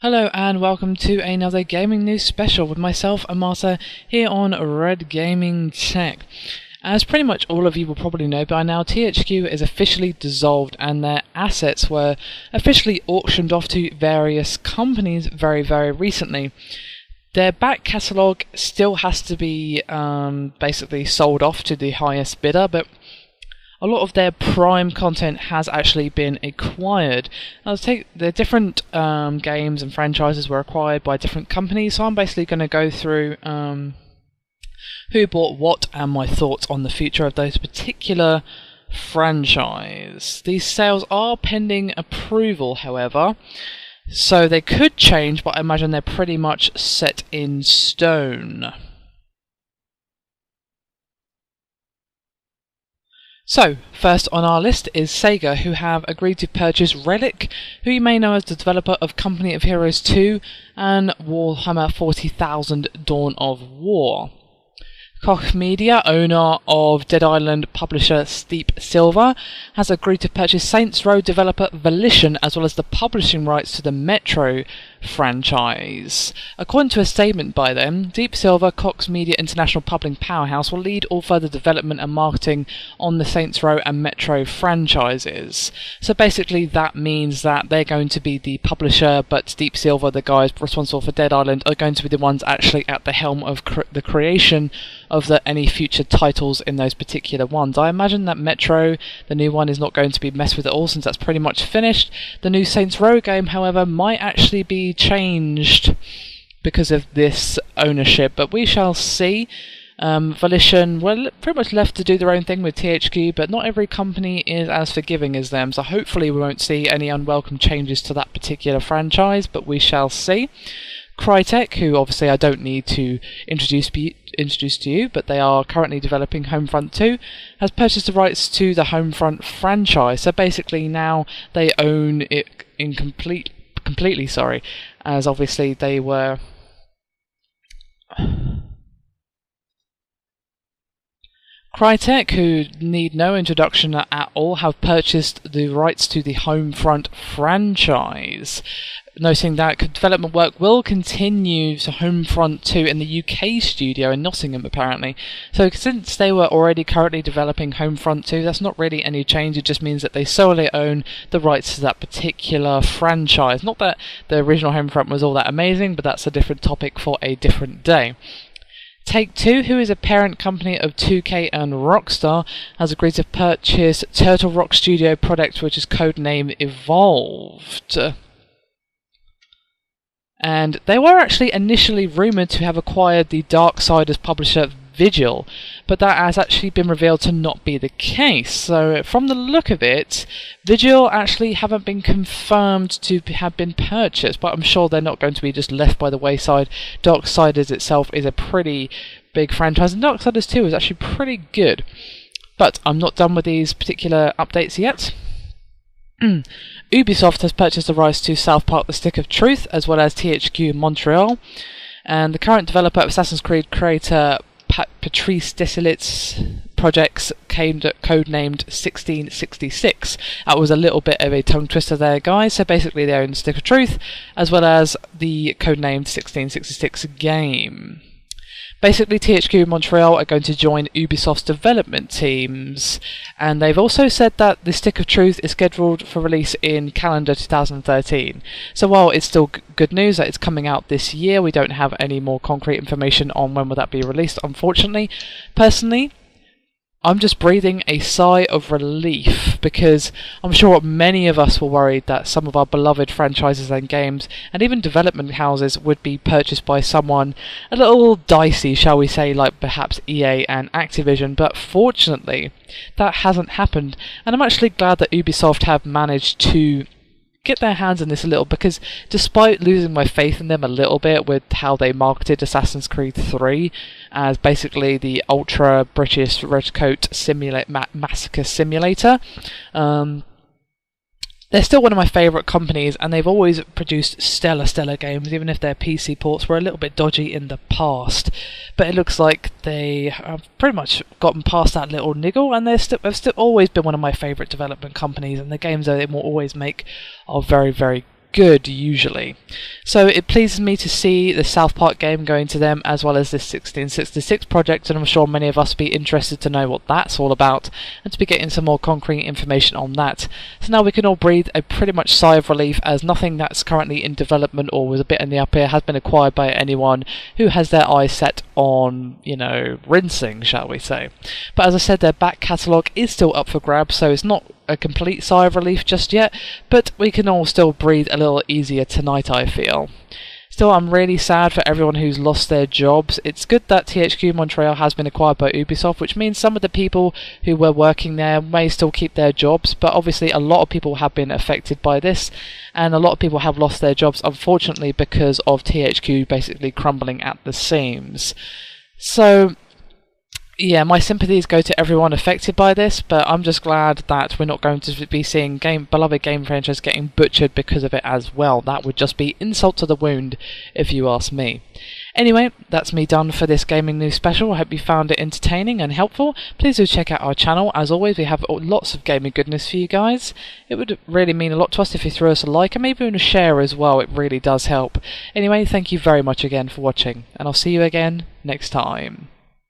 Hello and welcome to another gaming news special with myself, Amata, here on Red Gaming Tech. As pretty much all of you will probably know by now, THQ is officially dissolved and their assets were officially auctioned off to various companies very recently. Their back catalogue still has to be basically sold off to the highest bidder, but a lot of their prime content has actually been acquired. The different games and franchises were acquired by different companies, so I'm basically going to go through who bought what and my thoughts on the future of those particular franchise. These sales are pending approval, however, so they could change, but I imagine they're pretty much set in stone. So, first on our list is Sega, who have agreed to purchase Relic, who you may know as the developer of Company of Heroes 2 and Warhammer 40,000 Dawn of War. Koch Media, owner of Dead Island publisher Steep Silver, has agreed to purchase Saints Row developer Volition as well as the publishing rights to the Metro franchise. According to a statement by them, Deep Silver, Koch Media International Publishing Powerhouse, will lead all further development and marketing on the Saints Row and Metro franchises. So basically that means that they're going to be the publisher, but Deep Silver, the guys responsible for Dead Island, are going to be the ones actually at the helm of the creation of any future titles in those particular ones. I imagine that Metro, the new one, is not going to be messed with at all since that's pretty much finished. The new Saints Row game, however, might actually be changed because of this ownership, but we shall see. Volition were pretty much left to do their own thing with THQ, but not every company is as forgiving as them, so hopefully we won't see any unwelcome changes to that particular franchise, but we shall see. Crytek, who obviously I don't need to introduce to you, but they are currently developing Homefront 2, has purchased the rights to the Homefront franchise. So basically now they own it in completely, as obviously they were. Crytek, who need no introduction at all, have purchased the rights to the Homefront franchise, noting that development work will continue to Homefront 2 in the UK studio in Nottingham, apparently. So since they were already currently developing Homefront 2, that's not really any change, it just means that they solely own the rights to that particular franchise. Not that the original Homefront was all that amazing, but that's a different topic for a different day. Take-Two, who is a parent company of 2K and Rockstar, has agreed to purchase Turtle Rock Studio product, which is codenamed Evolved. And they were actually initially rumoured to have acquired the Darksiders publisher Vigil, but that has actually been revealed to not be the case. So from the look of it, Vigil actually haven't been confirmed to have been purchased, but I'm sure they're not going to be just left by the wayside. Darksiders itself is a pretty big franchise, and Darksiders 2 is actually pretty good. But I'm not done with these particular updates yet. Ubisoft has purchased the rights to South Park: The Stick of Truth, as well as THQ Montreal, and the current developer of Assassin's Creed creator Patrice Desilets projects codenamed 1666. That was a little bit of a tongue twister there, guys. So basically they own the Stick of Truth, as well as the codenamed 1666 game. Basically, THQ Montreal are going to join Ubisoft's development teams, and they've also said that the Stick of Truth is scheduled for release in calendar 2013. So while it's still good news that it's coming out this year, we don't have any more concrete information on when will that be released, unfortunately. Personally, I'm just breathing a sigh of relief, because I'm sure many of us were worried that some of our beloved franchises and games, and even development houses, would be purchased by someone a little dicey, shall we say, like perhaps EA and Activision, but fortunately that hasn't happened, and I'm actually glad that Ubisoft have managed to get their hands in this a little, because despite losing my faith in them a little bit with how they marketed Assassin's Creed 3 as basically the ultra British redcoat massacre simulator, they're still one of my favourite companies, and they've always produced stellar games, even if their PC ports were a little bit dodgy in the past. But it looks like they have pretty much gotten past that little niggle, and they've still always been one of my favourite development companies, and the games that they will always make are very good usually. So it pleases me to see the South Park game going to them, as well as this 1666 project, and I'm sure many of us will be interested to know what that's all about and to be getting some more concrete information on that. So now we can all breathe a pretty much sigh of relief, as nothing that's currently in development or was a bit in the up air has been acquired by anyone who has their eyes set on, you know, rinsing, shall we say. But as I said, their back catalogue is still up for grabs, so it's not a complete sigh of relief just yet, but we can all still breathe a little easier tonight, I feel. Still, I'm really sad for everyone who's lost their jobs. It's good that THQ Montreal has been acquired by Ubisoft, which means some of the people who were working there may still keep their jobs, but obviously a lot of people have been affected by this, and a lot of people have lost their jobs, unfortunately, because of THQ basically crumbling at the seams. So yeah, my sympathies go to everyone affected by this, but I'm just glad that we're not going to be seeing beloved game franchise getting butchered because of it as well. That would just be insult to the wound, if you ask me. Anyway, that's me done for this gaming news special. I hope you found it entertaining and helpful. Please do check out our channel. As always, we have lots of gaming goodness for you guys. It would really mean a lot to us if you throw us a like and maybe even a share as well. It really does help. Anyway, thank you very much again for watching, and I'll see you again next time.